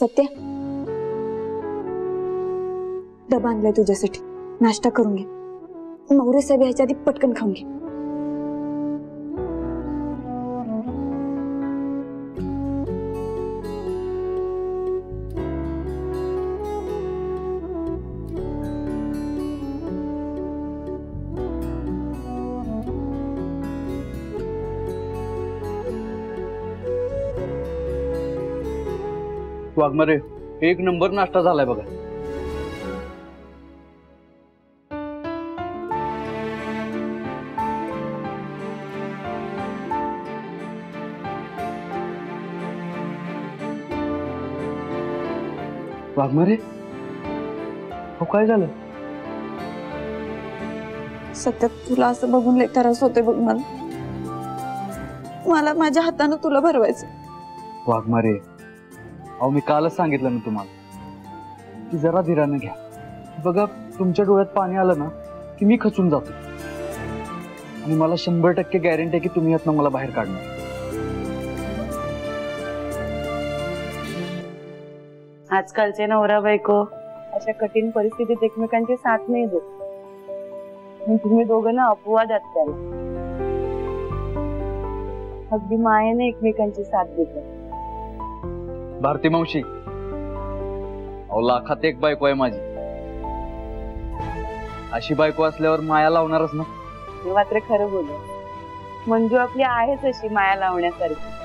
सत्या, डबा आणलाय तुझ्यासाठी, नाश्ता करून घे. मौर्य साहेब यायच्या आधी पटकन खाऊन घे. वाघमारे, एक नंबर नाश्ता झालाय बघा. वाघमारे, हो काय झालं? सत्या, तुला असं बघून लय त्रास होते बघ. मला माझ्या हाताने तुला भरवायचं. वाघमारे, अहो मी कालच सांगितलं ना तुम्हाला की जरा धीरानं घ्या. बघा, तुमच्या डोळ्यात पाणी आलं ना की मी खचून जातो, आणि मला 100% गॅरंटी आहे की तुम्ही यातनं मला बाहेर काढणार. आजकालचे नवरा बायको अशा कठीण परिस्थितीत एकमेकांची साथ नाही देत. तुम्ही दोघं ना अपवाद आहात त्याला. अगदी मायेने एकमेकांची साथ देतात. भारती मावशी, अहो लाखात एक बायको आहे माझी. अशी बायको असल्यावर माया लावणारच ना. हे मात्र खरं बोल. मंजू आपली आहेच अशी माया लावण्यासारखी.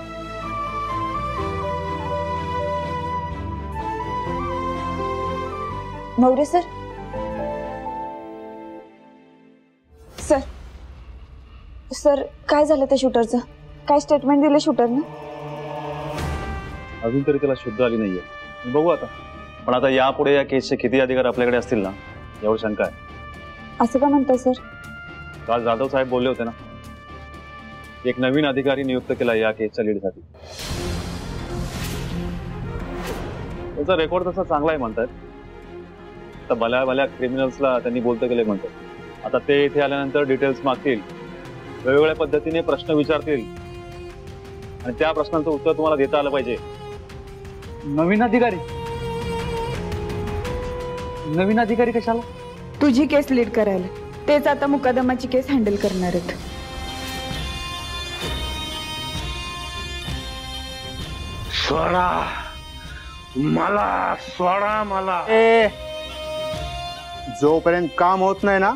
मौर्य सर, सर सर काय झालं त्या शूटरचं? काय स्टेटमेंट दिलं शूटरनं? अजून तरी त्याला शुद्ध आली नाहीये. बघू आता. पण आता यापुढे या केसचे किती अधिकार आपल्याकडे असतील ना, एवढी शंका आहे. असं का म्हणताय सर? काल जाधव साहेब बोलले होते ना, एक नवीन अधिकारी नियुक्त केला या केसच्या लीडसाठी. त्याचा रेकॉर्ड तसा चांगला आहे म्हणतात. आता भल्या भल्या क्रिमिनल्सला त्यांनी बोलतं गेले म्हणतात. आता ते इथे आल्यानंतर डिटेल्स मागतील, वेगवेगळ्या पद्धतीने प्रश्न विचारतील, आणि त्या प्रश्नांचं उत्तर तुम्हाला देता आलं पाहिजे. नवीन अधिकारी? नवीन अधिकारी कशाला? तुझी केस लीड करायला. तेच आता मुकदमाची केस हँडल करणार आहेत. सोडा मला, सोडा मला. जोपर्यंत काम होत नाही ना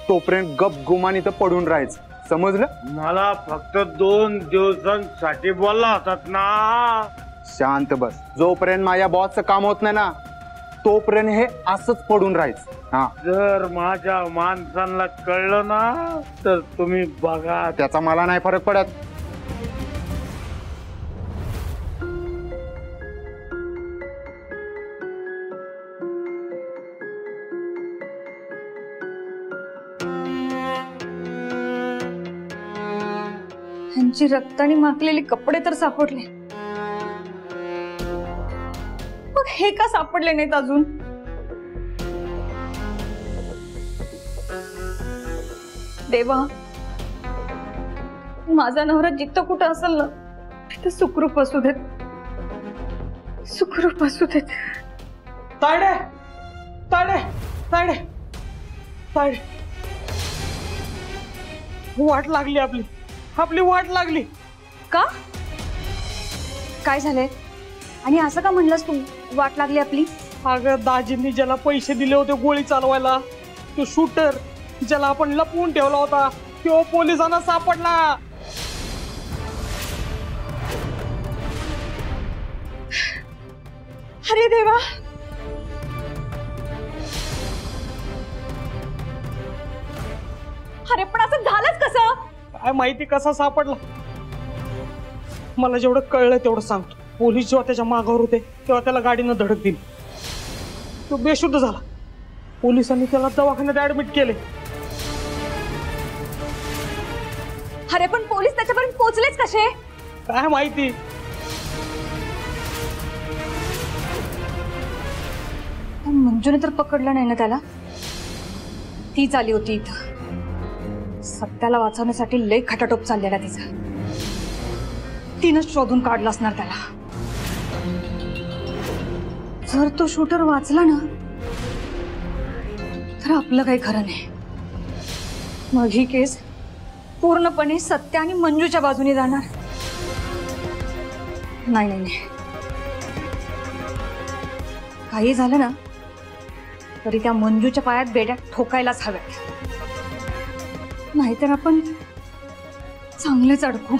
तोपर्यंत गप गुमान इथं पडून राहायचं, समजलं? मला फक्त 2 दिवसांसाठी बोलला होतात ना. शांत बस. जोपर्यंत माझ्या बॉसचं काम होत नाही ना तोपर्यंत हे असंच पडून राहायचं. हा, जर माझ्या माणसांना कळलं ना तर तुम्ही बघा. त्याचा मला नाही फरक पडत. ह्यांची रक्ताने माखलेली कपडे तर सापडले, मग हे का सापडले नाहीत अजून? देवा, माझा नवरा जिथं कुठं असेल ना तिथं सुखरूप असू देत, सुखरूप असू देत. तायडे तायडे तायडे तायडे, वाट लागली आपली, आपली वाट लागली. का? काय झालंय? आणि असं का म्हणलंस तू, वाट लागली आपली? अगं, दाजींनी ज्याला पैसे दिले होते गोळी चालवायला, तो शूटर ज्याला आपण लपवून ठेवला होता, तो पोलिसांना सापडला. अरे देवा, अरे पण असं झालंच कसं? काय माहिती कसा सापडला. मला जेवढं कळलं तेवढं सांगतो. पोलीस जेव्हा त्याच्या मागावर होते तेव्हा त्याला गाडीनं धडक दिली. तो बेशुद्ध झाला. पोलिसांनी त्याला दवाखान्यात ऍडमिट केले. अरे पण पोलीस त्याच्यापर्यंत पोहोचलेच कसे? काय माहिती. मंजूने तर पकडलं नाही ना त्याला? तीच आली होती इथं. सत्याला वाचवण्यासाठी लय खटाटोप चाललेला तिचा. तिनंच शोधून काढलं असणार त्याला. जर तो शूटर वाचला ना तर आपलं काही खरं नाही. मग ही केस पूर्णपणे सत्य आणि मंजूच्या बाजूने जाणार. नाही नाही नाही, काही झालं ना तरी त्या मंजूच्या पायात बेड्या ठोकायलाच हव्यात, नाहीतर आपण चांगलेच अडकू.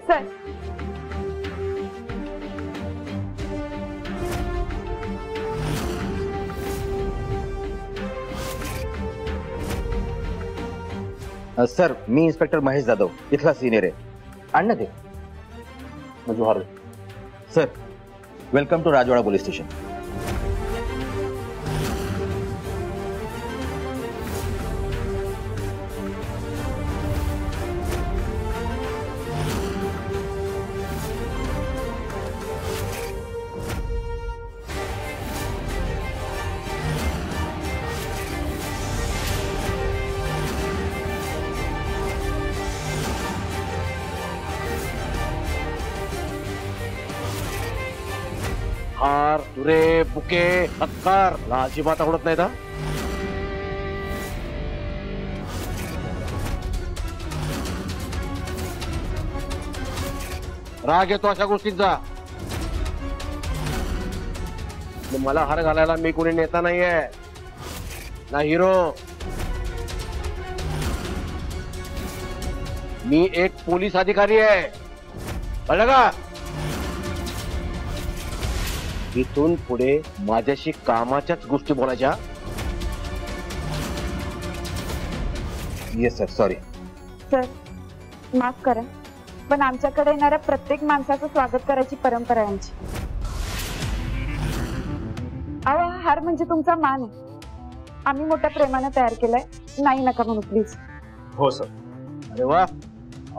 सर, सर मी इन्स्पेक्टर महेश जाधव, इथला सिनियर आहे. अण्णा ते जोहार. Sir, welcome to Rajwada police station. हार, तुरे, बुके, सत्कार अजिबात आवडत नाही. राग येतो अशा गोष्टींचा. मला हार घालायला मी कोणी नेता नाहीये ना हिरो. मी एक पोलीस अधिकारी आहे, कळलं का? इथून पुढे माझ्याशी कामाच्याच गोष्टी बोलायच्या. Yes sir, sorry. सर माफ करा, पण आमच्याकडे येणाऱ्या प्रत्येक माणसाचं स्वागत करायची परंपरा आहे आमची. अहो, हा हार म्हणजे तुमचा मान आहे. आम्ही मोठ्या प्रेमाने तयार केलाय, नाही नका म्हणू प्लीज. हो सर. अरे वा,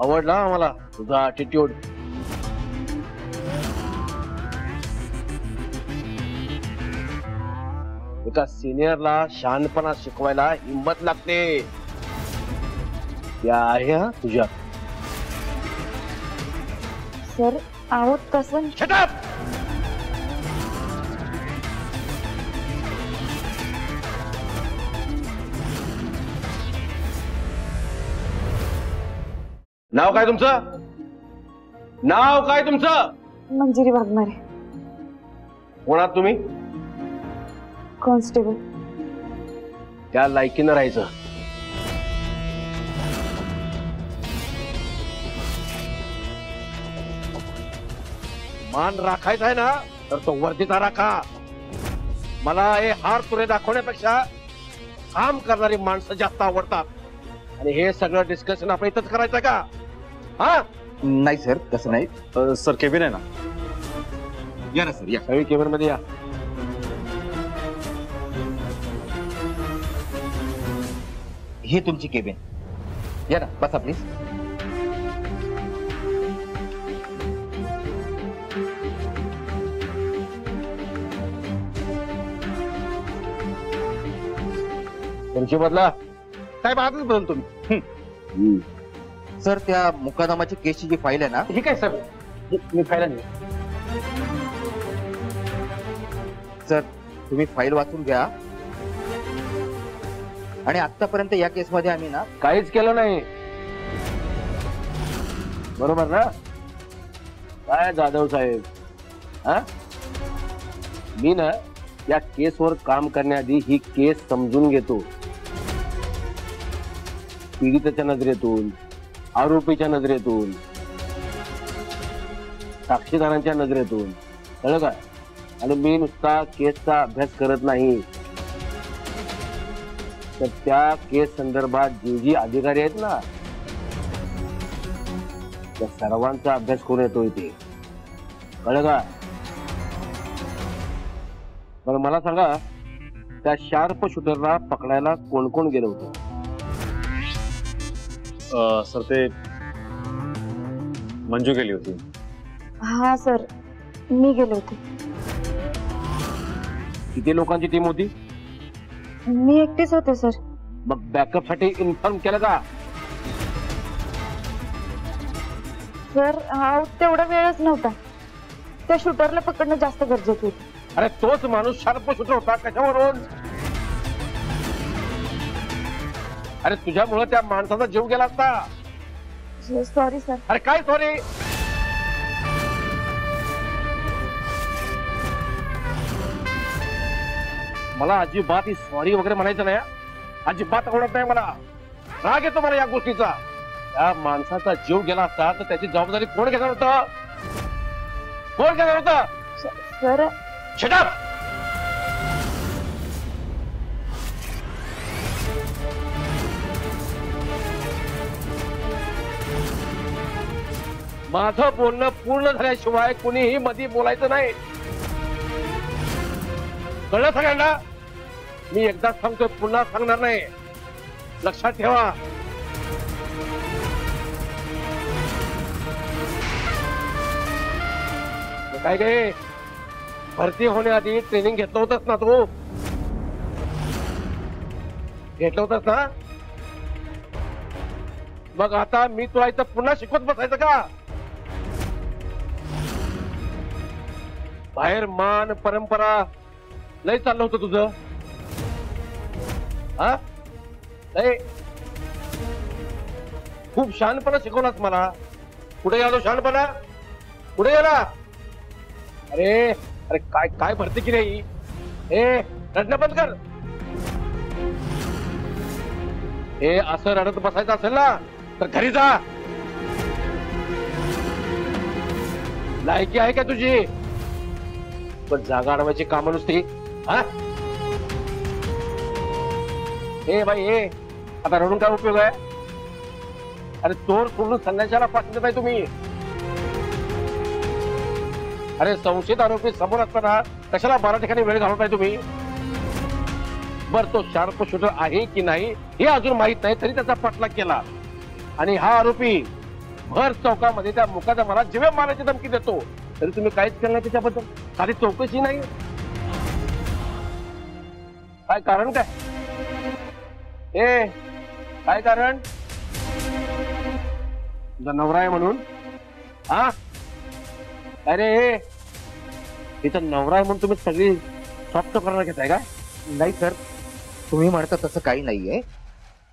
आवडला आम्हाला तुझा ॲटिट्यूड. एका सिनियरला शहाणपणा शिकवायला हिंमत लागते. त्या आहे हा तुझ्या. सर आहोत तसं. Shut up! नाव काय तुमचं? नाव काय तुमचं? मंजिरी वाघमारे. कोणात तुम्ही? कॉन्स्टेबल. त्या लायकीनं राहायचं. मान राखायचा आहे ना, तर तो वर्दीचा राखा. मला हे हार तुरे दाखवण्यापेक्षा काम करणारी माणसं जास्त आवडतात. आणि हे सगळं डिस्कशन आपण इथंच करायचं का? हा नाही सर, तसं नाही. सर केबिन आहे ना? या ना सर, या. सगळी केबिन मध्ये या. ही तुमची केबिन. या ना, बसा प्लीज. खुर्ची बदला. काय बातच बदल तुम्ही. सर, त्या मुकदमाची केसची जी फाईल आहे ना, ठीक आहे सर, मी फायला नाही. सर तुम्ही फाईल वाचून घ्या. आणि आतापर्यंत या केसमध्ये आम्ही ना काहीच केलं नाही, बरोबर ना? काय जाधव साहेब, हा मी ना या केसवर काम करण्याआधी ही केस समजून घेतो. पीडितेच्या नजरेतून, आरोपीच्या नजरेतून, साक्षीदारांच्या नजरेतून, कळलं का? आणि मी नुसता केसचा अभ्यास करत नाही, तर त्या केस संदर्भात जी अधिकारी आहेत ना, त्या सर्वांचा अभ्यास करून येतो इथे, कळलं का? पण मला सांगा, त्या शार्प शूटरला पकडायला कोण कोण गेलं होतं? सर ते मंजू गेली होती. हा सर, मी गेले होते. किती लोकांची टीम होती? मी एकटीच होते सर. मग बॅकअप साठी इन्फॉर्म केलं का? सर तेवढा वेळच नव्हता. त्या शूटरला पकडणं जास्त गरजेचं होतं. अरे तोच माणूस शार्प शूटर होता, कशावरून? अरे तुझ्यामुळे त्या माणसाचा जीव गेला असता. Sorry sir. अरे काय सॉरी? मला अजिबात ही सॉरी वगैरे म्हणायचं नाही. अजिबात आवडत नाही मला. राग येतो मला या गोष्टीचा. त्या माणसाचा जीव गेला असता तर त्याची जबाबदारी कोण घेणार होतं? कोण घेणार होतं? Sir shut up. माझं बोलणं पूर्ण झाल्याशिवाय कुणीही मध्ये बोलायचं नाही, कळलं सगळ्यांना? मी एकदा सांगतोय, पुन्हा सांगणार नाही, लक्षात ठेवा. काय काय भरती होण्याआधी ट्रेनिंग घेतलं होतंस ना तू? घेतलं होतंस ना? मग आता मी तुला इथं पुन्हा शिकवत बसायचं का? बाहेर मान परंपरा लय चाललं होतं तुझं, हा? लय खूप शहाणपणा शिकवलास मला. कुठे गेलो शहाणपणा? कुठे गेला? अरे अरे काय काय भरती की नाही? हे रडणं बंद कर. हे असं रडत बसायचं असेल ना तर घरी जा. लायकी आहे का तुझी? पण जागा अडवायची कामं नुसती, हा? हे बाई हे आता रडून काय उपयोग आहे? अरे चोर सोडून संन्याशाला पाठवत आहे तुम्ही. अरे संशयित आरोपी समोर असताना कशाला 12 ठिकाणी वेळ घालवताय तुम्ही? बर तो शार्प शूटर आहे की नाही हे अजून माहित नाही, तरी त्याचा पाठलाग केला. आणि हा आरोपी भर चौकामध्ये त्या मुकादमाला जीवे मारण्याची धमकी देतो, तरी तुम्ही काहीच केलं नाही त्याच्याबद्दल. साधी चौकशी नाही. काय कारण काय? ए काय कारण? तुझा नवरा आहे म्हणून, हा? अरे तिचा नवरा आहे म्हणून तुम्ही सगळी सॉफ्ट करणार घेताय का? नाही सर, तुम्ही म्हणता तसं काही नाहीये.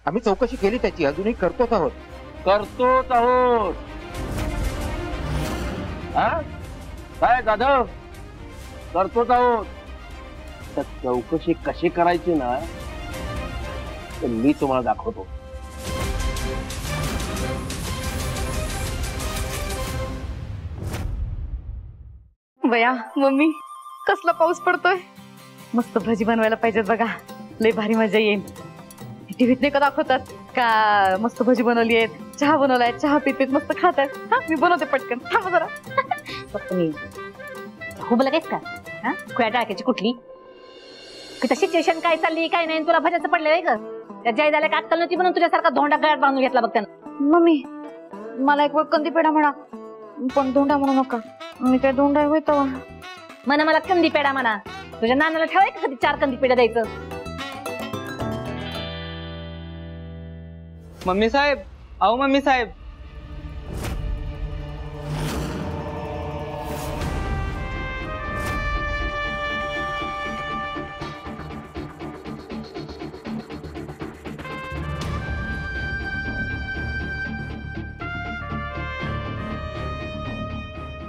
आम्ही चौकशी केली त्याची, अजूनही करतोच आहोत. करतोच आहोत, हा? काय जाधव, करतोच आहोत. तर चौकशी कशी करायची ना तर मी तुम्हाला दाखवतो. वया मम्मी, कसला पाऊस पडतोय. मस्त भजी बनवायला पाहिजेत बघा, लय भारी मजा येईल. टीव्हीत नाही का दाखवतात का मस्त भजी बनवली आहेत, चहा बनवलाय, चहा पित मस्त खात आहेत. हा मी बनवते पटकन, थांबा जरा. तुम्ही खूप लगेच का हा खुया टाकायची कुठली सिच्युएशन काय चालली काय नाही तुला भजाचं पडलं आहे का? त्या जय झाल्या का अक्कल नव्हती म्हणून तुझ्यासारखा धोंडा गळ्यात बांधून घेतला बघ त्यानं. मम्मी मला एक वेळ कंदी पेढा म्हणा, पण धोंडा म्हणू नका. मी काय धोंडा होय तवा. म्हणा मला कंदी पेढा म्हणा. तुझ्या नानाला ठेवाय का कधी 4 कंदी पेढा द्यायचं? मम्मी साहेब, अहो मम्मी साहेब.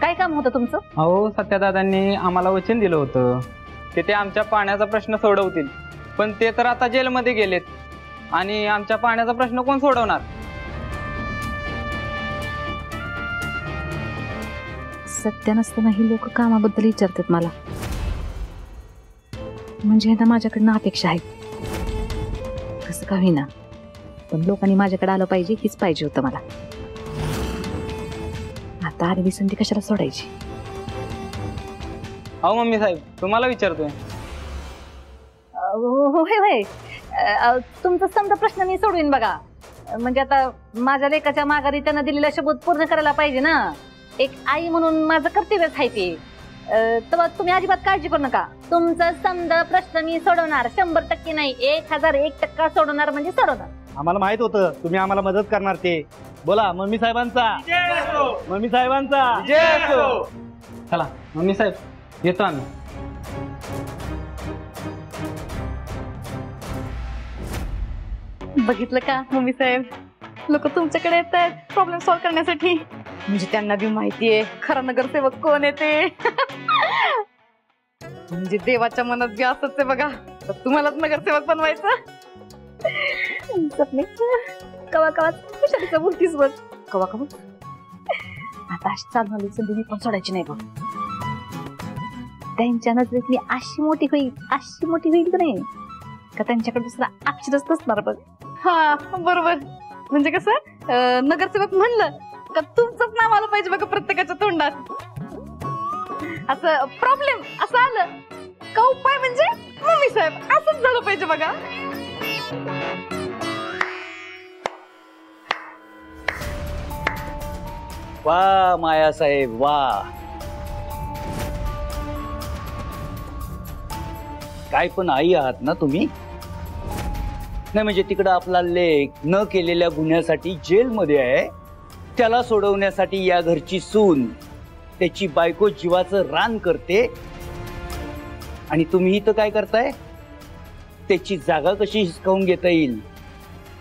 काय काम होतं तुमचं? अहो सत्यादादांनी आम्हाला वचन दिलं होतं की ते आमच्या पाण्याचा प्रश्न सोडवतील, पण ते तर आता जेलमध्ये गेलेत आणि आमच्या पाण्याचा प्रश्न कोण सोडवणार? सत्य नसताना ही लोक कामाबद्दल विचारतात मला, म्हणजे आता माझ्याकडनं अपेक्षा आहेत. कसं का होईना पण लोकांनी माझ्याकडे आलं पाहिजे, हीच पाहिजे होतं मला. आता आरवी संधी कशाला सोडायची? अहो मम्मी साहेब तुम्हाला विचारतोय. होय होय, तुमचा समजा प्रश्न मी सोडवीन बघा. म्हणजे आता माझ्या लेकाच्या माघारी त्यांना दिलेला शब्द पूर्ण करायला पाहिजे ना. एक आई म्हणून माझं कर्तव्यच आहे ते. तेव्हा तुम्ही अजिबात काळजी करू नका. तुमचा समजा प्रश्न मी सोडवणार, 100% नाही 1001% सोडवणार म्हणजे सोडवणार. आम्हाला माहित होतं तुम्ही आम्हाला मदत करणार ते. बोला मम्मी साहेबांचा, मम्मी साहेबांचा. चला मम्मी साहेब येतो आम्ही. बघितलं का मम्मी साहेब, लोक तुमच्याकडे येत आहेत प्रॉब्लेम सॉल्व्ह करण्यासाठी. म्हणजे त्यांना बी माहितीये खरा नगरसेवक कोण येते. म्हणजे देवाच्या मनात बी असंच आहे बघा, तर तुम्हालाच नगरसेवक बनवायचं. कवा कवा कुशालीचं बोलतीस बघ. कवा कवा आता अशी चालू आली संधी मी पण सोडायची नाही बघ. त्यांच्या नजरेत मी अशी मोठी होईल की नाही का त्यांच्याकडे दुसरा अक्षरच नसणार बघ. हा बरोबर. म्हणजे कसं नगरसेवक म्हणलं का तुमचंच नाव आलं पाहिजे बघा प्रत्येकाच्या तोंडात. असं प्रॉब्लेम असं आलं का उपाय म्हणजे मम्मी साहेब असंच झालं पाहिजे बघा. वा माया साहेब वा, काय पण आई आहात ना तुम्ही. नाही म्हणजे तिकडं आपला लेक न केलेल्या गुन्ह्यासाठी जेलमध्ये आहे, त्याला सोडवण्यासाठी या घरची सून त्याची बायको जीवाचं रान करते आणि तुम्ही इथं काय करताय? त्याची जागा कशी हिसकावून घेता येईल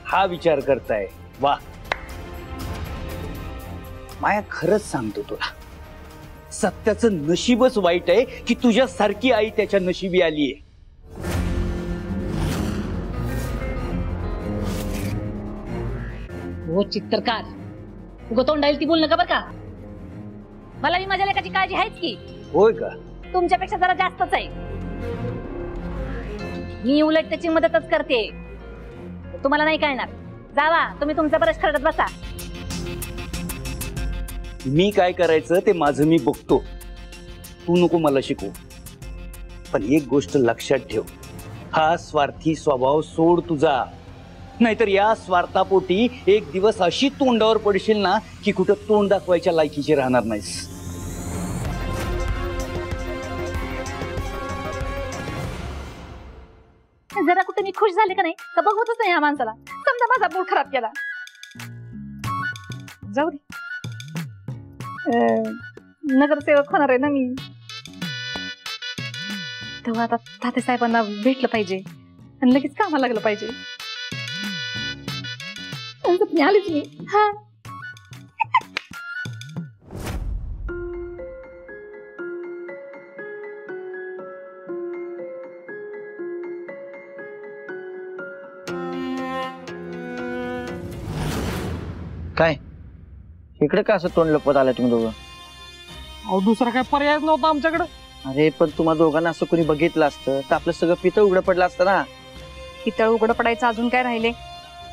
हा विचार करताय. वा माया, खरंच सांगतो तुला, सत्याचं नशीबच वाईट आहे की तुझ्यासारखी आई त्याच्या नशिबी आलीये. हो चित्रकार, उगं तोंडाईल ती बोल नका बरं का. मला मी माझ्या लेकाची काळजी आहेच की. होय का? तुमच्यापेक्षा जरा जास्तच आहे. मी उलट त्याची मदतच करते. तुम्हाला नाही कळणार. जावा तुम्ही तुमचं बरंच खरडत बसा. मी काय करायचं ते माझं मी बघतो, तू नको मला शिकवू. पण एक गोष्ट लक्षात ठेव, हा स्वार्थी स्वभाव सोड तुझा, नाहीतर या स्वार्थापोटी एक दिवस अशी तोंडावर पडशील ना की कुठं तोंड दाखवायच्या लायकीची राहणार नाहीस. जरा कुठे मी खुश झाले का नाही तर बघवतच नाही या माणसाला. समजा माझा मूड खराब केला. जाऊ दे, नगरसेवक होणार आहे ना मी. तेव्हा आता तात्यासाहेबांना भेटलं पाहिजे आणि लगेच कामाला लागलं पाहिजे. आलीच मी. हा काय इकडे का असं तोंड लपवत आलाय तुम्ही दोघं? अहो दुसरा काय पर्यायच नव्हता आमच्याकडे. अरे पण तुम्हा दोघांना असं कोणी बघितलं असतं तर आपलं सगळं पितळ उघडं पडलं असतं ना. पितळ उघडं पडायचं अजून काय राहिले?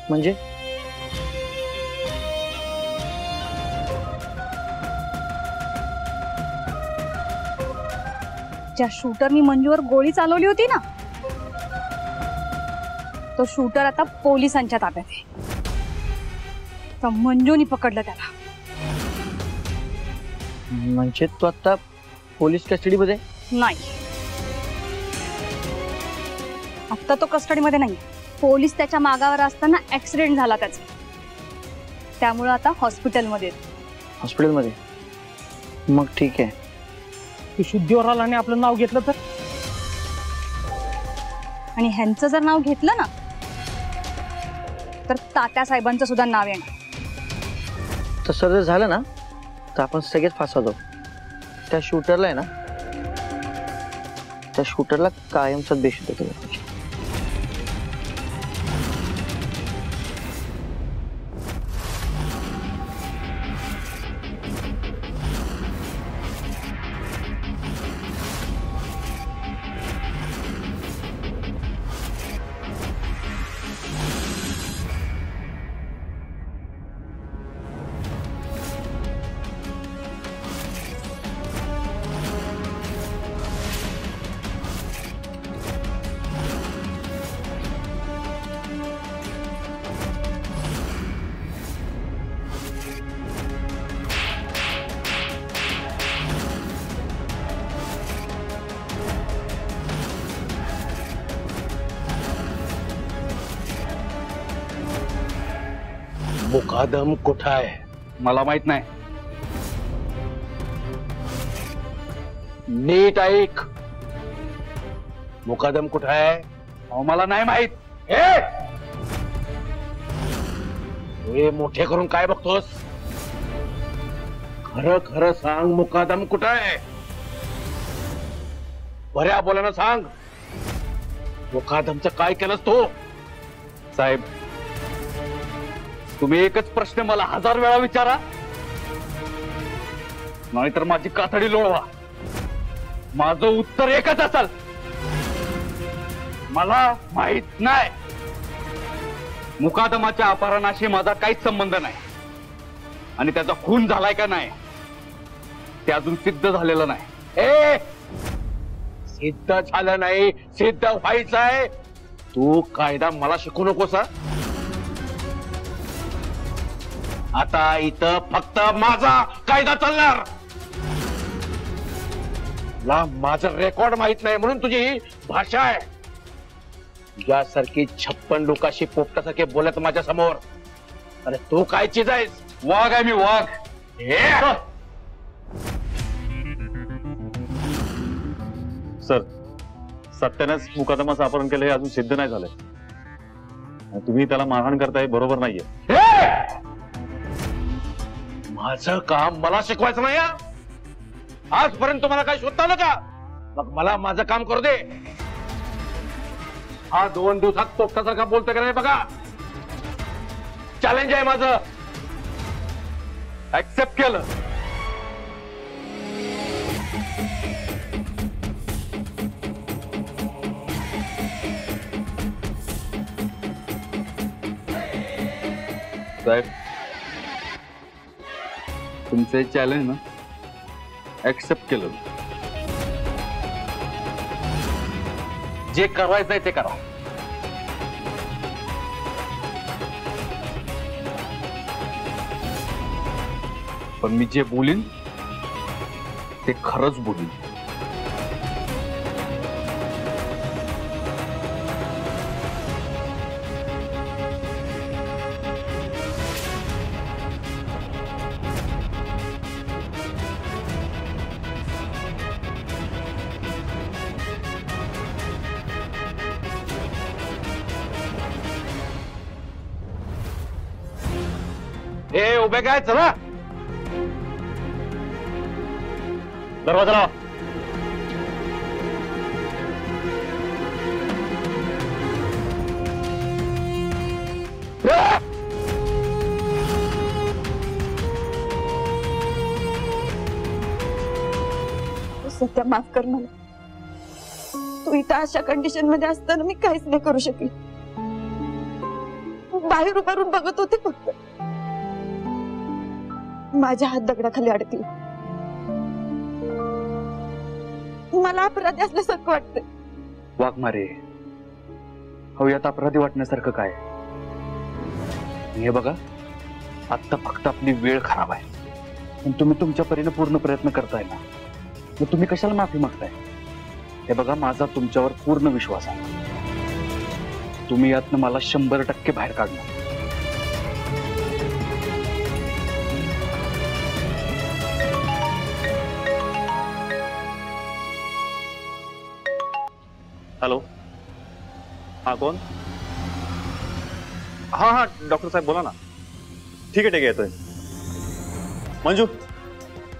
म्हणजे ज्या शूटरनी मंजूवर गोळी चालवली होती ना, तो शूटर आता पोलिसांच्या ताब्यात आहे. तर मंजूनी पकडलं त्याला. म्हणजे तो आता पोलीस कस्टडीमध्ये नाही, आता तो कस्टडीमध्ये नाही. पोलीस त्याच्या मागावर असताना ऍक्सिडेंट झाला त्याचा, त्यामुळे आता हॉस्पिटलमध्ये. हॉस्पिटलमध्ये? मग ठीक आहे. तू शुद्धीवर आला आणि आपलं नाव घेतलं तर? आणि ह्यांचं जर नाव घेतलं ना तर तात्या साहेबांचं सुद्धा नाव येणार. तसं जर झालं ना तर आपण सगळेच फासवतो. त्या शूटरला आहे ना, त्या शूटरला कायमचा बेशुद्ध केलं. मुकादम कुठं आहे? मला माहित नाही. नीट ऐक, मुकादम कुठं आहे? मला नाही माहित. हे मोठे करून काय बघतोस? खरं खरं सांग, मुकादम कुठं आहे? बऱ्या बोलानं सांग, मुकादमचं काय केलंस तू? साहेब, तुम्ही एकच प्रश्न मला 1000 वेळा विचारा, नाहीतर माझी कातडी लोळवा. माझं उत्तर एकच असेल, मला माहित नाही. मुकादमाच्या अपहरणाशी माझा काहीच संबंध नाही, आणि त्याचा खून झालाय का नाही ते अजून सिद्ध झालेलं नाही. सिद्ध झालं नाही, सिद्ध व्हायचं आहे. तू कायदा मला शिकू नकोस. आता इथं फक्त माझा कायदा चालणार. तुला माझं रेकॉर्ड माहित नाही म्हणून तुझी ही भाषा आहे. तुझ्यासारखी 56 लोकांशी पोपटासारखे बोलत माझ्या समोर. अरे तू काय चीज आहेस? वाघ आहे मी, वाघ. सर, सत्यानेच मुकादमाचं अपहरण केलं हे अजून सिद्ध नाही झालंय. तुम्ही त्याला मारहाण करताय, बरोबर नाहीये. माझं काम मला शिकवायचं नाही. आजपर्यंत तुम्हाला काय शोधता आलं का? मग मला माझं काम करू दे. हा 2 दिवसात पोपटासारखा बोलतोय का नाही बघा. चॅलेंज आहे माझं. ऍक्सेप्ट केलं. साहेब, तुमचे चॅलेंज ना ऍक्सेप्ट केलं. जे करायचंय ते करा. पण मी जे बोलीन ते खरंच बोलीन. हे उभे काय, चला दरवाजा लावा. सत्या माफ कर मला. तू इथं अशा कंडिशन मध्ये असताना मी काहीच नाही करू शकले. बाहेर उभारून बघत होते फक्त. माझ्या हात दगडाखाली अडकले. मला अपराधी असल्यासारखं वाटतंय. वाघमारे, हो यात अपराधी वाटण्यासारखं काय? हे बघा, आता फक्त आपली वेळ खराब आहे, पण तुम्ही तुमच्या परीने पूर्ण प्रयत्न करताय ना, मग तुम्ही कशाला माफी मागताय? हे बघा, माझा तुमच्यावर पूर्ण विश्वास आहे. तुम्ही यातनं मला 100% बाहेर काढणार. हॅलो, हा कोण? हा हा, डॉक्टर साहेब बोला ना. ठीक आहे येतोय. मंजू,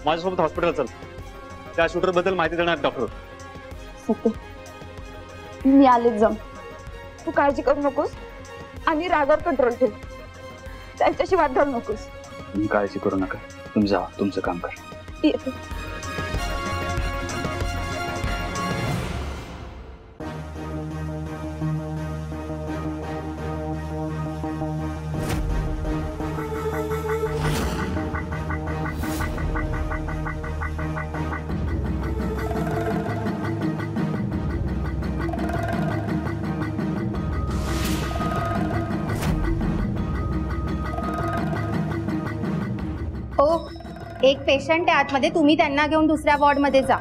माझ्यासोबत हॉस्पिटल चल. त्या शूटर बद्दल माहिती देणार डॉक्टर. सत्य, मी आलेच जाऊन. तू काळजी करू नकोस आणि रागावर कंट्रोल ठेव. त्यांच्याशी वाद घालू नकोस. तुम्ही काळजी करू नका, तुम्ही जा, तुमचं काम करा. येते. हो, एक पेशंट आहे आतमध्ये, तुम्ही त्यांना घेऊन दुसऱ्या वॉर्डमध्ये जा.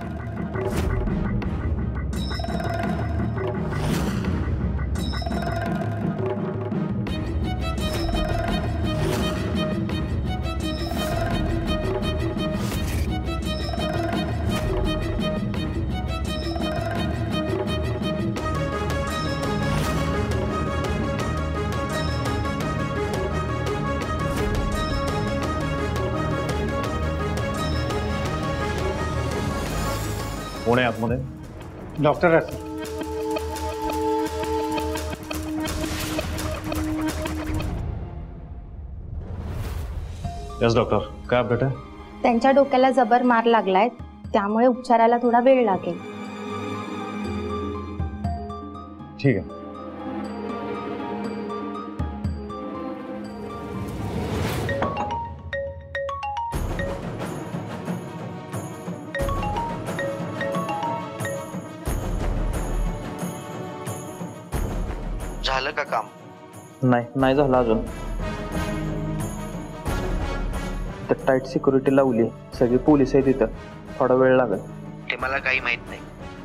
कोण आहे आतमध्ये? डॉक्टर आहे. यस डॉक्टर, काय अपडेट आहे? त्यांच्या डोक्याला जबर मार लागलाय, त्यामुळे उपचाराला थोडा वेळ लागेल. ठीक आहे. झालं का काम? नाही झालं अजून. तर टाईट सिक्युरिटी लावली, सगळी पोलीस आहे तिथं, थोडा वेळ लागेल. ते मला काही माहित नाही.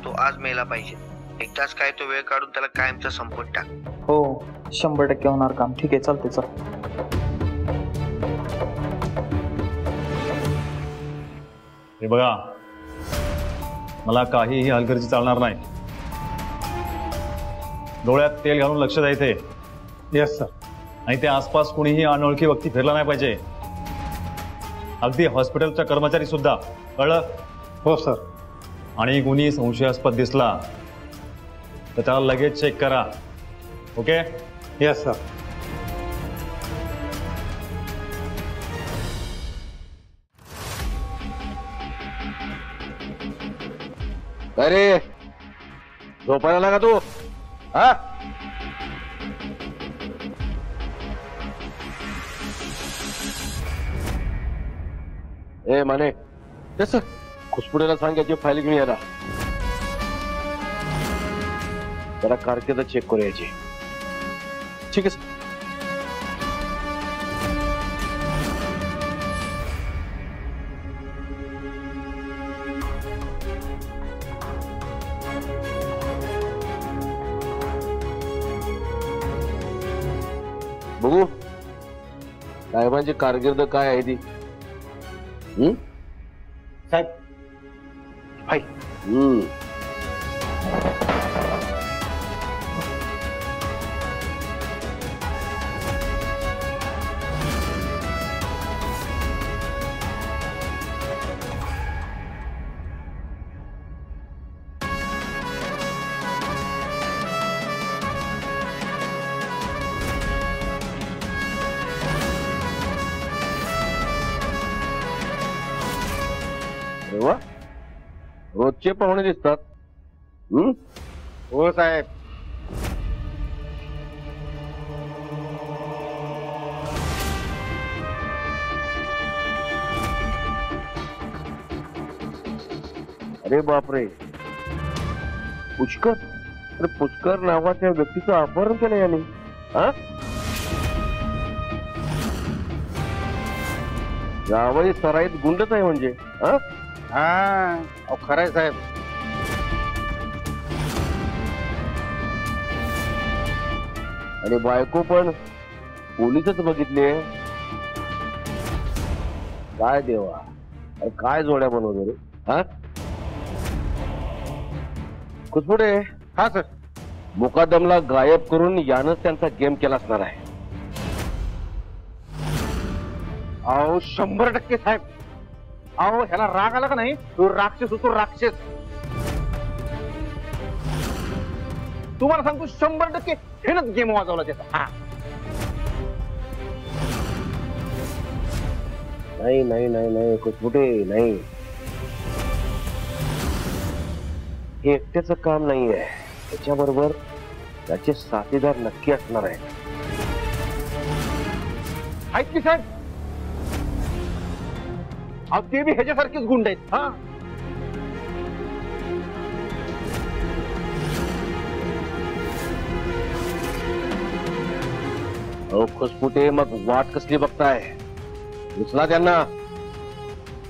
तो आज मेला पाहिजे. एकदाच काय तो वेळ काढून त्याला कायमचा संपवून टाक. हो, 100% होणार काम. ठीक आहे, चालते. चल. हे बघा, मला काहीही हलगर्जी चालणार नाही. डोळ्यात तेल घालून लक्ष द्यायचे. Yes sir. आणि ते आसपास कोणीही अनोळखी व्यक्ती फिरला नाही पाहिजे, अगदी हॉस्पिटलचा कर्मचारी सुद्धा. कळलं? हो सर. आणि कोणी संशयास्पद दिसला तर त्याला लगेच चेक करा. ओके? Yes sir. अरे झोपायला लागा तू. हा, ए माने, तेच खुसपुडेला सांग याची फाईल घेऊन यायला. जरा कारकीर्द चेक करू याची. ठीक आहे सर. बघू साहेबांची कारकीर्द काय आहे ती. साहेब, हाय. रोजचे पाहुणे दिसतात. हो साहेब. अरे बापरे, पुष्कर. अरे पुष्कर नावाच्या व्यक्तीचं अपहरण केलं याने. हा, जावई सराईत गुंडच आहे म्हणजे. हा, खरंय साहेब. आणि बायको पण पोलीसच बघितले. काय देवा, अरे काय जोड्या बनवतो रे. हा, कुचपुडे. हा सर. मुकादमला गायब करून यानंच त्यांचा गेम केला असणार आहे. अहो 100% साहेब. अहो ह्याला राग आला का नाही, तो राक्षस होतो राक्षस. तुम्हाला सांगतो 100% हेनच गेम वाजवला त्याचा. नाही नाही नाही नाही कुचपुटे नाही, हे एकट्याचं काम नाहीये. त्याच्याबरोबर त्याचे साथीदार नक्की असणार आहेत. आहेत की साहेब. अहो ते बी ह्याच्यासारखेच गुंड आहेत. हा, अहो खुसपुटे, मग वाट कसली बघताय? उचला त्यांना.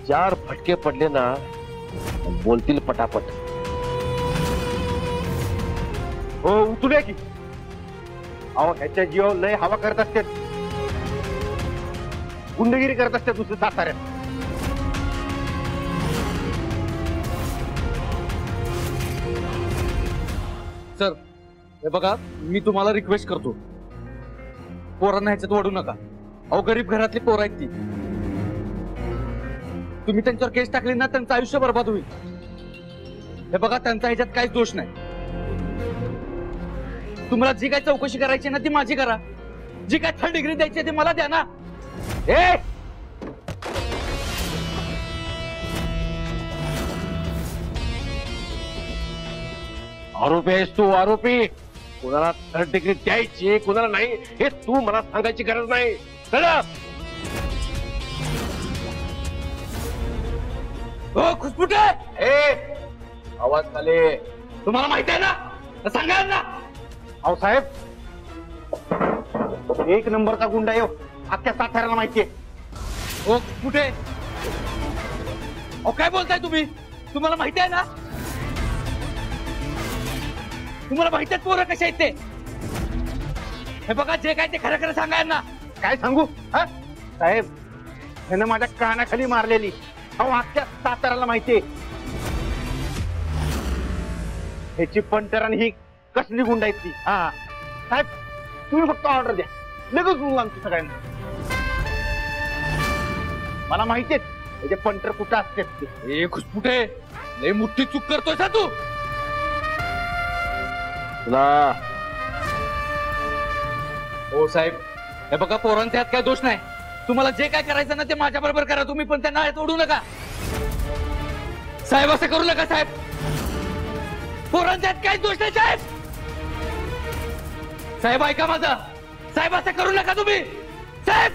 4 फटके पडले ना, बोलतील पटापट. हो उचलूया की. अहो ह्याच्या जीवावर लय हवा करत असतात, गुंडगिरी करत असतात दुसऱ्या साताऱ्यात. सर हे बघा, मी तुम्हाला रिक्वेस्ट करतो, पोरांना ह्याच्यात वाढू नका. अहो गरीब घरातली पोरं आहेत ती. तुम्ही त्यांच्यावर केस टाकली ना, त्यांचं आयुष्य बर्बाद होईल. हे बघा, त्यांचा ह्याच्यात काहीच दोष नाही. तुम्हाला जी काय चौकशी करायची ना ती माझी करा, जी काय 3rd डिग्री द्यायची ती मला द्या ना. आरोपी आहेस तू, आरोपी. कुणाला 3rd डिग्री द्यायची, कुणाला नाही, हे तू मला सांगायची गरज नाही. चला. हो खुसपुटे, आवाज खाली. तुम्हाला माहिती आहे ना, सांगा ना. अहो साहेब, 1 नंबरचा गुंडा येऊ अख्ख्या साताऱ्याला माहितीये. हो कुठे? अहो काय बोलताय तुम्ही? तुम्हाला माहिती आहे ना, तुम्हाला माहिती आहे पोरं कशा आहेत ते. हे बघा, जे काय ते खरं खरं सांगा ना. काय सांगू? हा साहेब, ह्यानं माझ्या कानाखाली मारलेली. अहो अख्ख्या साताऱ्याला माहितीये. ह्याची पंटर आणि ही कसली गुंड आहेत ती. हा साहेब, तुम्ही फक्त ऑर्डर द्या, लगेच बोलू आमची सगळ्यांना. मला माहितीये त्याचे पंटर कुठं असते ते. खुसपुटे, लय मोठी चूक करतोय का तू? हो साहेब, हे बघा, पोरांच्या हात काय दोष नाही. तुम्हाला जे काय करायचं ना ते माझ्या बरोबर करा तुम्ही, पण त्यांना हात ओढू नका. साहेब असं करू नका साहेब. पोरांच्या हात काय दोष नाही साहेब. साहेब ऐका माझं. साहेब असं करू नका तुम्ही. साहेब